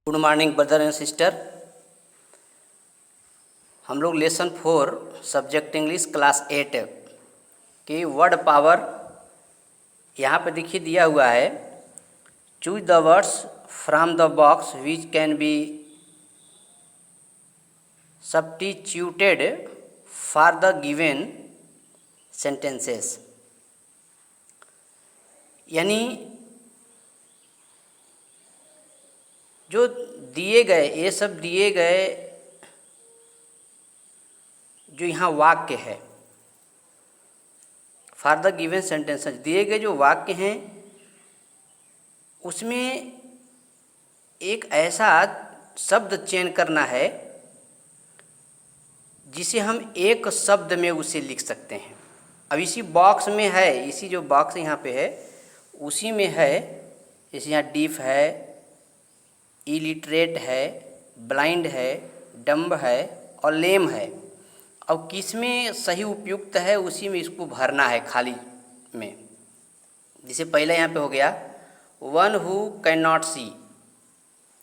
Good morning brother and sister. हम लोग lesson 4 subject English class 8 की वर्ड पावर यहाँ पे देखिए दिया हुआ है। Choose the words from the box which can be substituted for the given sentences. यानी जो दिए गए ये सब दिए गए जो यहाँ वाक्य है फॉर द गिवन सेंटेंसेस, दिए गए जो वाक्य हैं उसमें एक ऐसा शब्द चयन करना है जिसे हम एक शब्द में उसे लिख सकते हैं। अब इसी बॉक्स में है, इसी जो बॉक्स यहाँ पे है उसी में है। जैसे यहाँ डीफ है, इलिटरेट है, ब्लाइंड है, डम्ब है और लेम है। अब किस में सही उपयुक्त है उसी में इसको भरना है खाली में। जैसे पहले यहाँ पे हो गया वन हु कैन नॉट सी,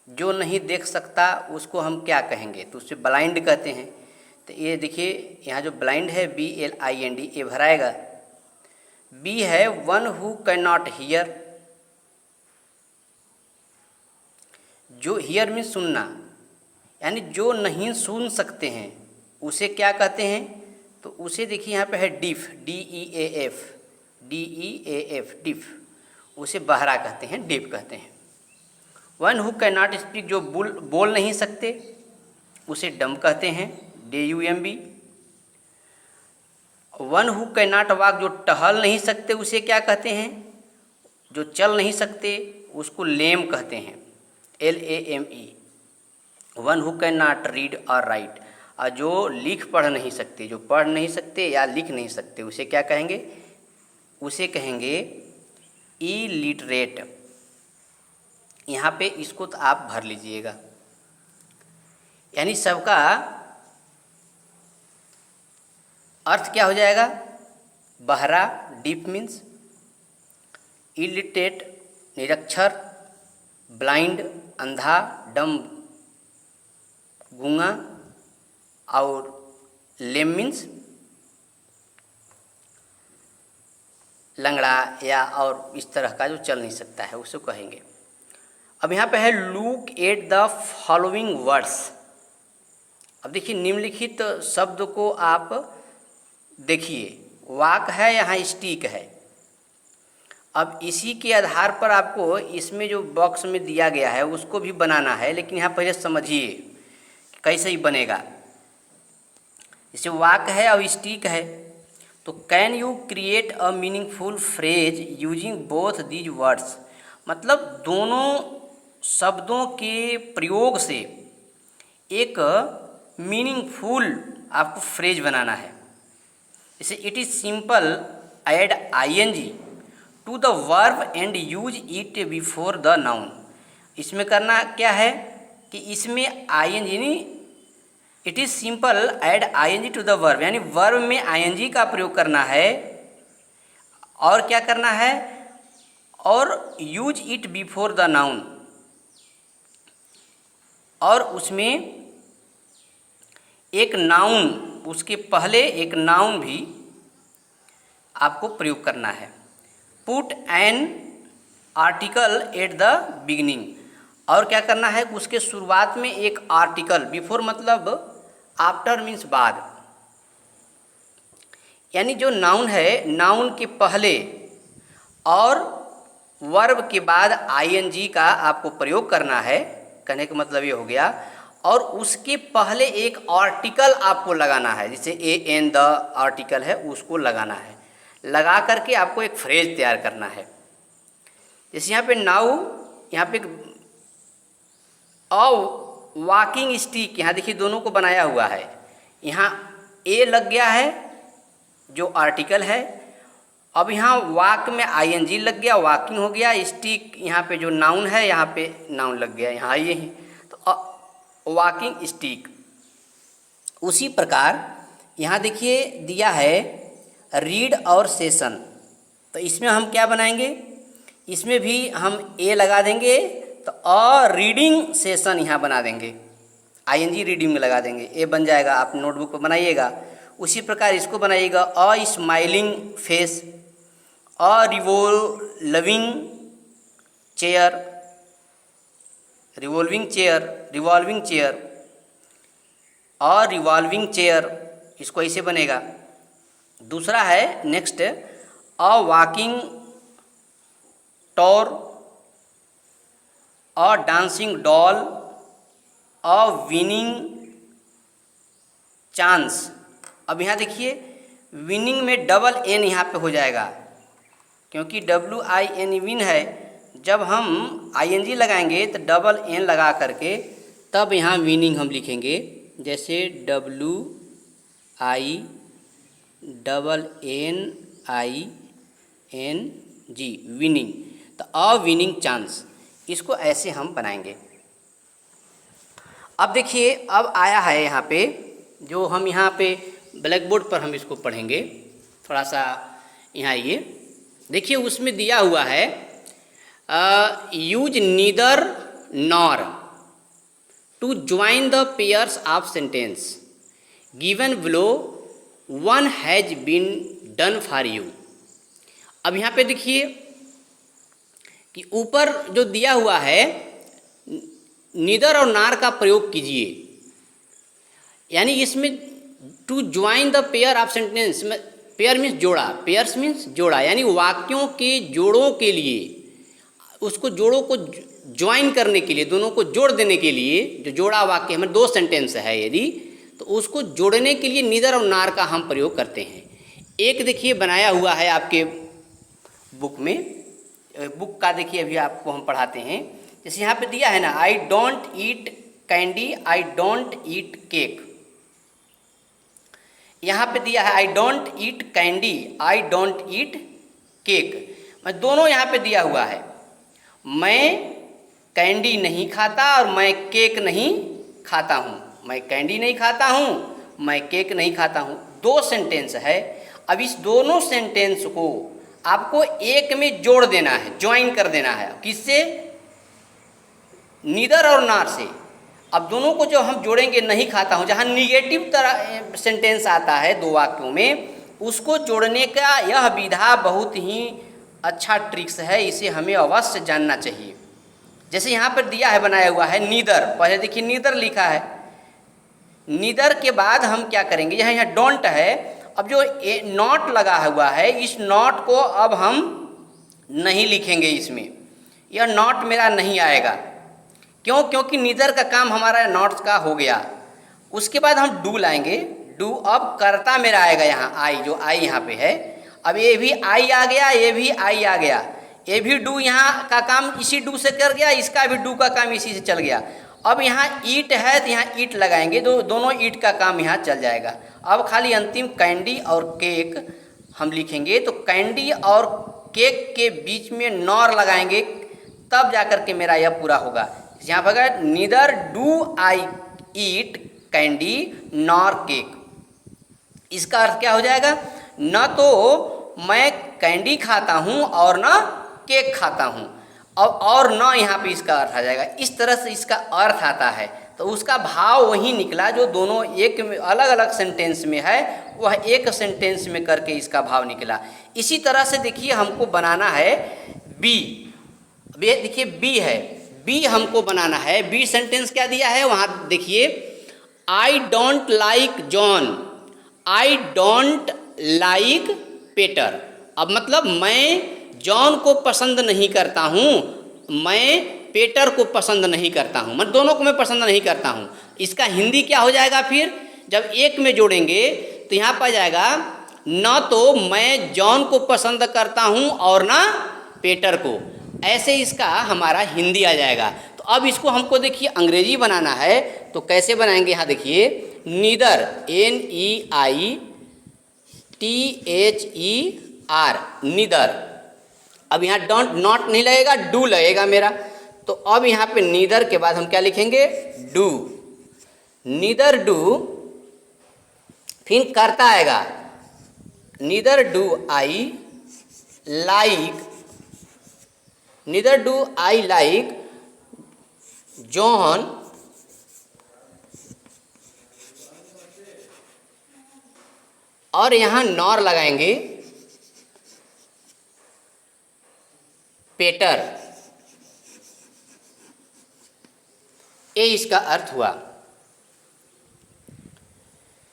जो नहीं देख सकता उसको हम क्या कहेंगे, तो उससे ब्लाइंड कहते हैं। तो ये देखिए यहाँ जो ब्लाइंड है BLIND ये भराएगा। बी है one who can not here, जो हियर में सुनना, यानी जो नहीं सुन सकते हैं उसे क्या कहते हैं, तो उसे देखिए यहाँ पे है डिफ, DEAF डिफ, उसे बहरा कहते हैं, डिफ कहते हैं। One who can not speak, जो बोल नहीं सकते उसे डम कहते हैं, DUMB। One who can not walk, जो टहल नहीं सकते उसे क्या कहते हैं, जो चल नहीं सकते उसको लेम कहते हैं, LAME। One who can not read और राइट, और जो लिख पढ़ नहीं सकते, जो पढ़ नहीं सकते या लिख नहीं सकते उसे क्या कहेंगे, उसे कहेंगे इलिटरेट। यहाँ पे इसको तो आप भर लीजिएगा। यानी सबका अर्थ क्या हो जाएगा, बहरा डीप मीन्स, इलिटरेट निरक्षर, ब्लाइंड अंधा, डम गूंगा, और लेम मीन्स लंगड़ा या और इस तरह का जो चल नहीं सकता है उसे कहेंगे। अब यहाँ पे है look at the following words. अब देखिए निम्नलिखित शब्द को आप देखिए, वाक है यहाँ स्टिक है। अब इसी के आधार पर आपको इसमें जो बॉक्स में दिया गया है उसको भी बनाना है, लेकिन यहाँ पहले समझिए कैसे ही बनेगा। जैसे वाक है और स्टिक है, तो can you create a meaningful phrase using both these words, मतलब दोनों शब्दों के प्रयोग से एक मीनिंगफुल आपको फ्रेज बनाना है। जैसे it is simple add ING to the verb and use it before the noun. इसमें करना क्या है कि इसमें ING यानी it is simple add ING to the verb, यानी वर्ब में ING का प्रयोग करना है और क्या करना है, और use it before the noun, और उसमें एक नाउन, उसके पहले एक नाउन भी आपको प्रयोग करना है। Put an article at the beginning, और क्या करना है उसके शुरुआत में एक आर्टिकल, बिफोर मतलब आफ्टर मीन्स बाद, यानी जो नाउन है नाउन के पहले और वर्ब के बाद ING का आपको प्रयोग करना है। कहने का मतलब ये हो गया, और उसके पहले एक आर्टिकल आपको लगाना है, जैसे AN द आर्टिकल है उसको लगाना है, लगा करके आपको एक फ्रेज तैयार करना है। जैसे यहाँ पे नाउ, यहाँ पे वॉकिंग स्टिक, यहाँ देखिए दोनों को बनाया हुआ है। यहाँ A लग गया है जो आर्टिकल है, अब यहाँ वाक में ING लग गया, वॉकिंग हो गया। स्टिक यहाँ पे जो नाउन है यहाँ पे नाउन लग गया, यहाँ ये ही तो वॉकिंग स्टिक। उसी प्रकार यहाँ देखिए दिया है रीड और सेशन, तो इसमें हम क्या बनाएंगे, इसमें भी हम A लगा देंगे तो अ रीडिंग सेशन यहाँ बना देंगे, आईएनजी रीडिंग में लगा देंगे, ए बन जाएगा। आप नोटबुक पर बनाइएगा। उसी प्रकार इसको बनाइएगा, a smiling face, a revolving chair, revolving chair, a revolving chair, इसको ऐसे बनेगा। दूसरा है next, a walking tour, a dancing doll, a winning chance. अब यहाँ देखिए विनिंग में डबल एन यहाँ पे हो जाएगा, क्योंकि WIN विन है। जब हम ING लगाएंगे तो डबल एन लगा करके तब यहाँ विनिंग हम लिखेंगे, जैसे WINNING विनिंग। तो अ विनिंग चांस, इसको ऐसे हम बनाएंगे। अब देखिए अब आया है यहाँ पे, जो हम यहाँ पे ब्लैक बोर्ड पर हम इसको पढ़ेंगे। थोड़ा सा यहाँ ये देखिए, उसमें दिया हुआ है use neither nor to join the pairs of sentence given below, one has been done for you. अब यहाँ पे देखिए कि ऊपर जो दिया हुआ है नीदर और नार का प्रयोग कीजिए, यानी इसमें to join the pair of sentence, pair means जोड़ा, पेयर्स मीन्स जोड़ा, यानी वाक्यों के जोड़ों के लिए, उसको जोड़ों को ज्वाइन करने के लिए, दोनों को जोड़ देने के लिए, जो जोड़ा वाक्य हमें दो सेंटेंस है यदि, तो उसको जोड़ने के लिए नीदर और नार का हम प्रयोग करते हैं। एक देखिए बनाया हुआ है आपके बुक में, बुक का देखिए अभी आपको हम पढ़ाते हैं। जैसे यहाँ पे दिया है ना, I don't eat candy, I don't eat cake. यहाँ पे दिया है I don't eat candy, I don't eat cake. मैं दोनों यहाँ पे दिया हुआ है, मैं कैंडी नहीं खाता और मैं केक नहीं खाता हूँ। मैं कैंडी नहीं खाता हूँ, मैं केक नहीं खाता हूँ। दो सेंटेंस है। अब इस दोनों सेंटेंस को आपको एक में जोड़ देना है, ज्वाइन कर देना है। किससे? नीदर और नार से। अब दोनों को जो हम जोड़ेंगे, नहीं खाता हूँ, जहाँ निगेटिव तरह सेंटेंस आता है दो वाक्यों में, उसको जोड़ने का यह विधा बहुत ही अच्छा ट्रिक्स है, इसे हमें अवश्य जानना चाहिए। जैसे यहाँ पर दिया है, बनाया हुआ है नीदर, पहले देखिए नीदर लिखा है, नीदर के बाद हम क्या करेंगे, यहाँ डोंट है। अब जो नॉट लगा हुआ है, इस नॉट को अब हम नहीं लिखेंगे इसमें, यह नॉट मेरा नहीं आएगा। क्यों? क्योंकि नीदर का काम हमारा नॉट का हो गया। उसके बाद हम डू लाएंगे, डू अब कर्ता मेरा आएगा यहाँ आई, जो आई यहाँ पे है। अब ये भी आई आ गया, ये भी आई आ गया, ये भी डू यहाँ का काम इसी डू से कर गया, इसका भी डू का काम इसी से चल गया। अब यहाँ ईट है तो यहाँ ईट लगाएंगे, दोनों ईट का काम यहाँ चल जाएगा। अब खाली अंतिम कैंडी और केक हम लिखेंगे, तो कैंडी और केक के बीच में नॉर लगाएंगे, तब जाकर के मेरा यह पूरा होगा। यहाँ पर neither do I eat candy nor cake. इसका अर्थ क्या हो जाएगा? न तो मैं कैंडी खाता हूँ और न केक खाता हूँ। और न यहाँ पे इसका अर्थ आ जाएगा। इस तरह से इसका अर्थ आता है, तो उसका भाव वही निकला जो दोनों एक अलग अलग सेंटेंस में है, वह एक सेंटेंस में करके इसका भाव निकला। इसी तरह से देखिए हमको बनाना है बी। देखिए बी है, बी हमको बनाना है। बी सेंटेंस क्या दिया है वहाँ देखिए, I don't like John, I don't like Peter. अब मतलब मैं जॉन को पसंद नहीं करता हूँ, मैं पीटर को पसंद नहीं करता हूँ, मैं दोनों को मैं पसंद नहीं करता हूँ। इसका हिंदी क्या हो जाएगा फिर? जब एक में जोड़ेंगे तो यहाँ पर जाएगा, न तो मैं जॉन को पसंद करता हूँ और ना पीटर को। ऐसे इसका हमारा हिंदी आ जाएगा। तो अब इसको हमको देखिए अंग्रेजी बनाना है, तो कैसे बनाएंगे? यहाँ देखिए नीदर, NEITHER, नीदर। अब यहाँ डोंट नॉट नहीं लगेगा, डू लगेगा मेरा। तो अब यहाँ पे नीदर के बाद हम क्या लिखेंगे? डू। नीदर डू, फिर करता आएगा, neither do I like, neither do I like John और यहाँ नॉर लगाएंगे पेटर, ये इसका अर्थ हुआ।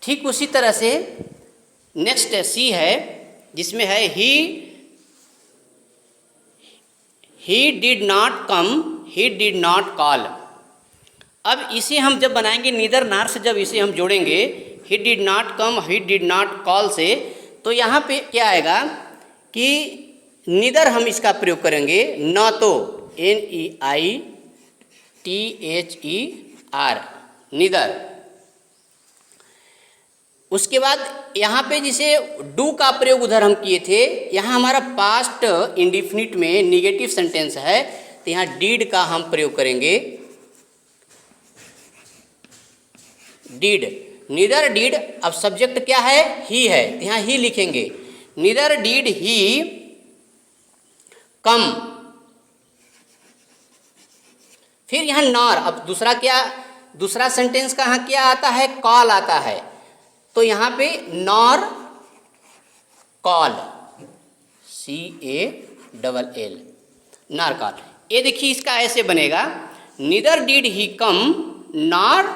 ठीक उसी तरह से नेक्स्ट सी है जिसमें है he did not come, he did not call. अब इसे हम जब बनाएंगे नीदर नार से, जब इसे हम जोड़ेंगे he did not come, he did not call से, तो यहाँ पे क्या आएगा कि नीदर हम इसका प्रयोग करेंगे, न तो NEITHER, नीदर। उसके बाद यहाँ पे जिसे डू का प्रयोग उधर हम किए थे, यहाँ हमारा पास्ट इंडिफिनिट में निगेटिव सेंटेंस है, तो यहाँ डिड का हम प्रयोग करेंगे, डिड। नीदर डिड, अब सब्जेक्ट क्या है, ही है, तो यहाँ ही लिखेंगे, नीदर डिड ही कम। फिर यहाँ नॉर, अब दूसरा क्या, दूसरा सेंटेंस का यहाँ क्या आता है, कॉल आता है, तो यहाँ पे nor call, CALL, nor call. ये देखिए इसका ऐसे बनेगा, neither did he come nor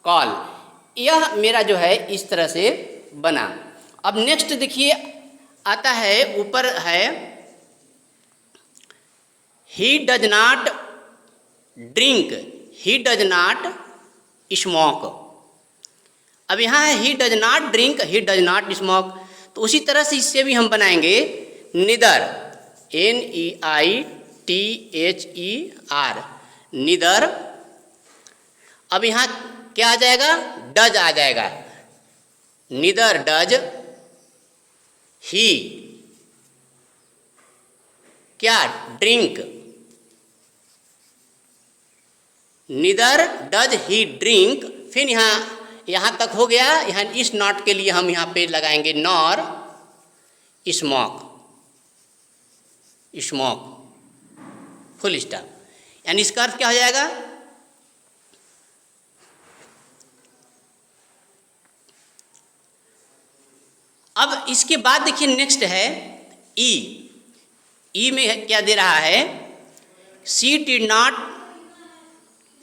call. यह मेरा जो है इस तरह से बना। अब नेक्स्ट देखिए आता है, ऊपर है he does not drink, he does not smoke. अब यहाँ है he does not drink, he does not smoke, तो उसी तरह से इससे भी हम बनाएंगे निदर, NEITHER, निदर। अब यहाँ क्या आ जाएगा, डज आ जाएगा, निदर डज ही क्या ड्रिंक, निदर डज ही ड्रिंक। फिर यहाँ तक हो गया। यहाँ इस नॉट के लिए हम यहाँ पे लगाएंगे nor smoke, smoke, full stop. यानी इसका अर्थ क्या हो जाएगा, अब इसके बाद देखिए नेक्स्ट है ई में क्या दे रहा है, she did not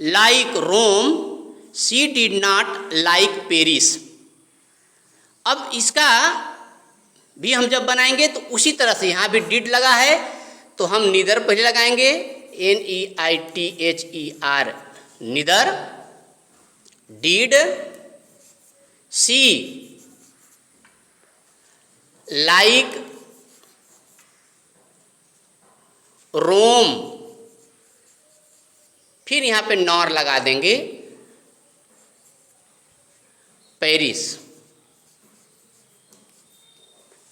like Rome, she did not like Paris. अब इसका भी हम जब बनाएंगे तो उसी तरह से यहाँ भी डिड लगा है तो हम निदर पहले लगाएंगे, NEITHER, निदर डिड सी लाइक रोम, फिर यहाँ पे नॉर लगा देंगे पेरिस।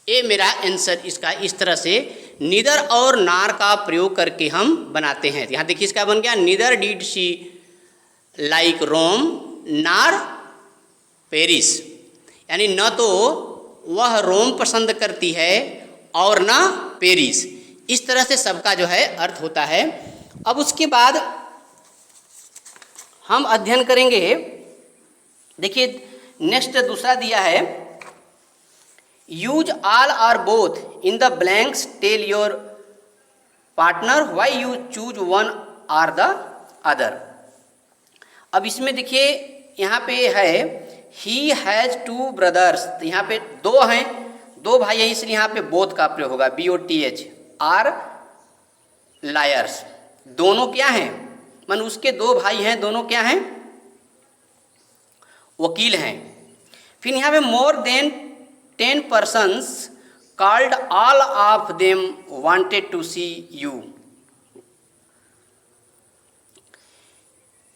ये मेरा आंसर इसका इस तरह से निदर और नार का प्रयोग करके हम बनाते हैं। यहाँ देखिए इसका बन गया निदर डिड शी लाइक रोम नार पेरिस, यानी न तो वह रोम पसंद करती है और न पेरिस। इस तरह से सबका जो है अर्थ होता है। अब उसके बाद हम अध्ययन करेंगे, देखिए नेक्स्ट दूसरा दिया है, यूज ऑल और both in the blanks, tell your partner why you choose one और द अदर। अब इसमें देखिए यहाँ पे है ही हैज़ टू ब्रदर्स, तो यहाँ पे दो हैं, दो भाई हैं, इसलिए यहाँ पे बोथ का प्रयोग होगा, BOTH, आर लायर्स। दोनों क्या हैं, मन उसके दो भाई हैं, दोनों क्या हैं, वकील हैं। फिर यहाँ पे more than 10 persons called, all of them wanted to see you।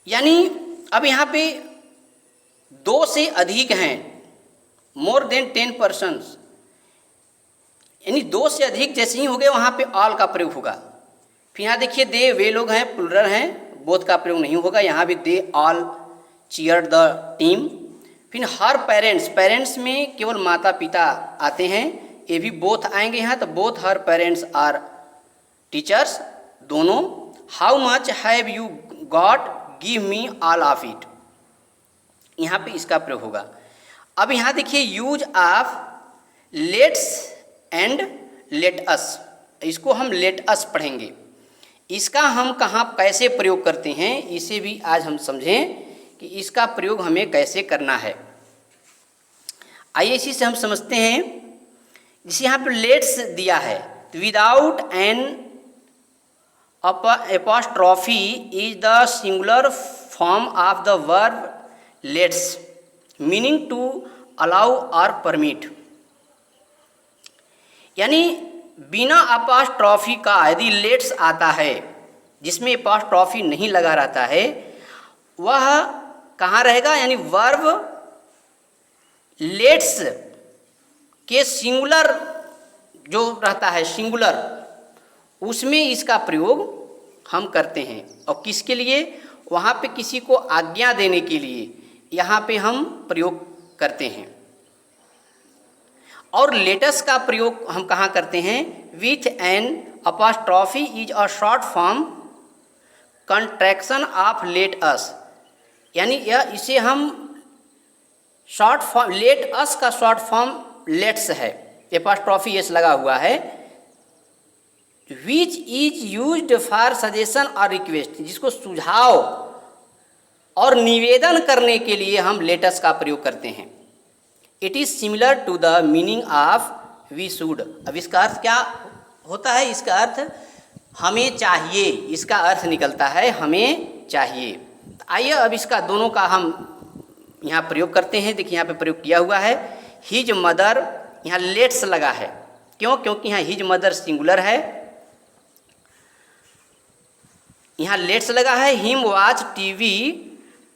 यानी अब यहाँ पे दो से अधिक हैं, मोर देन 10 persons, यानी दो से अधिक जैसे ही हो गए वहाँ पे ऑल का प्रयोग होगा। फिर यहाँ देखिए दे वे लोग हैं, प्लुरल हैं, बोथ का प्रयोग नहीं होगा, यहाँ भी they all cheered the team. फिर हर पेरेंट्स, पेरेंट्स में केवल माता पिता आते हैं, ये भी बोथ आएंगे यहाँ, तो both her parents are teachers, दोनों। How much have you got give me all of it, यहाँ पे इसका प्रयोग होगा। अब यहाँ देखिए use of let's and let us, इसको हम लेट अस पढ़ेंगे। इसका हम कहाँ कैसे प्रयोग करते हैं इसे भी आज हम समझें कि इसका प्रयोग हमें कैसे करना है। आइए इसी से हम समझते हैं। जिसे यहाँ पर लेट्स दिया है, without an apostrophe is the singular form of the verb lets, meaning to allow और परमिट। यानी बिना अपॉस्ट्रॉफी का यदि लेट्स आता है, जिसमें अपॉस्ट्रॉफी नहीं लगा रहता है, वह कहाँ रहेगा, यानी वर्ब लेट्स के सिंगुलर जो रहता है सिंगुलर, उसमें इसका प्रयोग हम करते हैं। और किसके लिए, वहाँ पे किसी को आज्ञा देने के लिए यहाँ पे हम प्रयोग करते हैं। और लेटस का प्रयोग हम कहाँ करते हैं, with an apostrophe is a short form contraction of let us, यानी यह इसे हम शॉर्ट फॉर्म, लेट अस का शॉर्ट फॉर्म लेट्स है, एपॉस्ट्रॉफी एस लगा हुआ है। Which is used for suggestion और रिक्वेस्ट, जिसको सुझाव और निवेदन करने के लिए हम लेटस का प्रयोग करते हैं। It is similar to the meaning of we should. अब इसका अर्थ क्या होता है, इसका अर्थ हमें चाहिए, इसका अर्थ निकलता है हमें चाहिए। आइए अब इसका दोनों का हम यहाँ प्रयोग करते हैं। देखिए यहाँ पे प्रयोग किया हुआ है, हिज मदर, यहाँ लेट्स लगा है, क्यों, क्योंकि यहाँ हिज मदर सिंगुलर है, यहाँ लेट्स लगा है। Him watch TV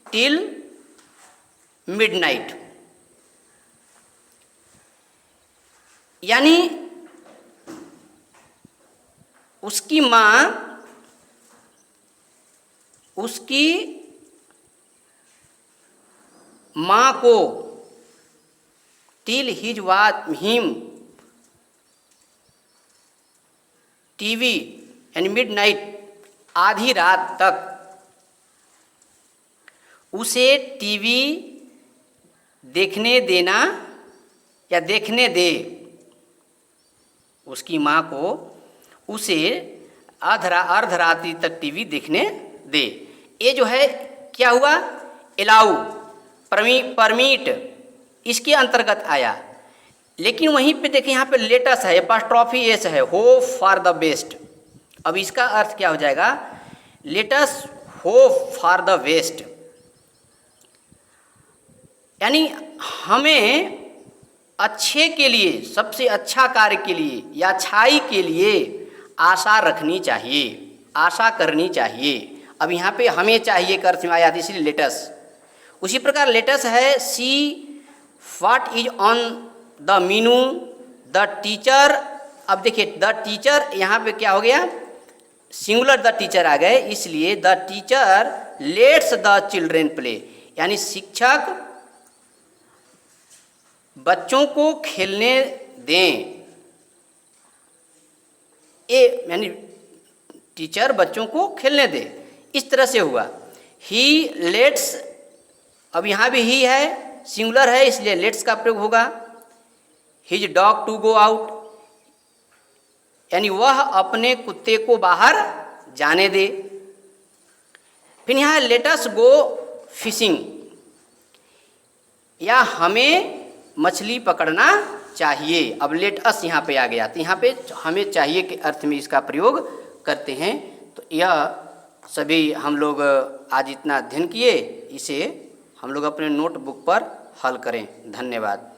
till midnight, यानी उसकी माँ को till his watch him TV यानी मिडनाइट, आधी रात तक उसे टीवी देखने देना या देखने दे, उसकी माँ को उसे अर्धरात्रि तक टीवी देखने दे। ये जो है क्या हुआ, एलाउ, परमिट, इसके अंतर्गत आया। लेकिन वहीं पे देखिए यहाँ पे लेटस है, एपॉस्ट्रॉफी एस है, होप फॉर द बेस्ट। अब इसका अर्थ क्या हो जाएगा, let's hope for the best, यानी हमें अच्छे के लिए, सबसे अच्छा कार्य के लिए या अच्छाई के लिए आशा रखनी चाहिए, आशा करनी चाहिए। अब यहाँ पे हमें चाहिए का अर्थ में आया, इसलिए लेटस। उसी प्रकार लेटस है, see what is on the menu, the teacher. अब देखिए द टीचर यहाँ पे क्या हो गया, सिंगुलर द टीचर आ गए, इसलिए the teacher let's the children play, यानी शिक्षक बच्चों को खेलने दें। यानी टीचर बच्चों को खेलने दे, इस तरह से हुआ। ही लेट्स, अब यहाँ भी ही है, सिंगुलर है, इसलिए लेट्स का प्रयोग होगा। His dog to go out, यानी वह अपने कुत्ते को बाहर जाने दे। फिर यहाँ लेटस गो फिशिंग, या हमें मछली पकड़ना चाहिए। अब लेट अस यहाँ पे आ गया, तो यहाँ पे हमें चाहिए के अर्थ में इसका प्रयोग करते हैं। तो यह सभी हम लोग आज इतना अध्ययन किए, इसे हम लोग अपने नोटबुक पर हल करें। धन्यवाद।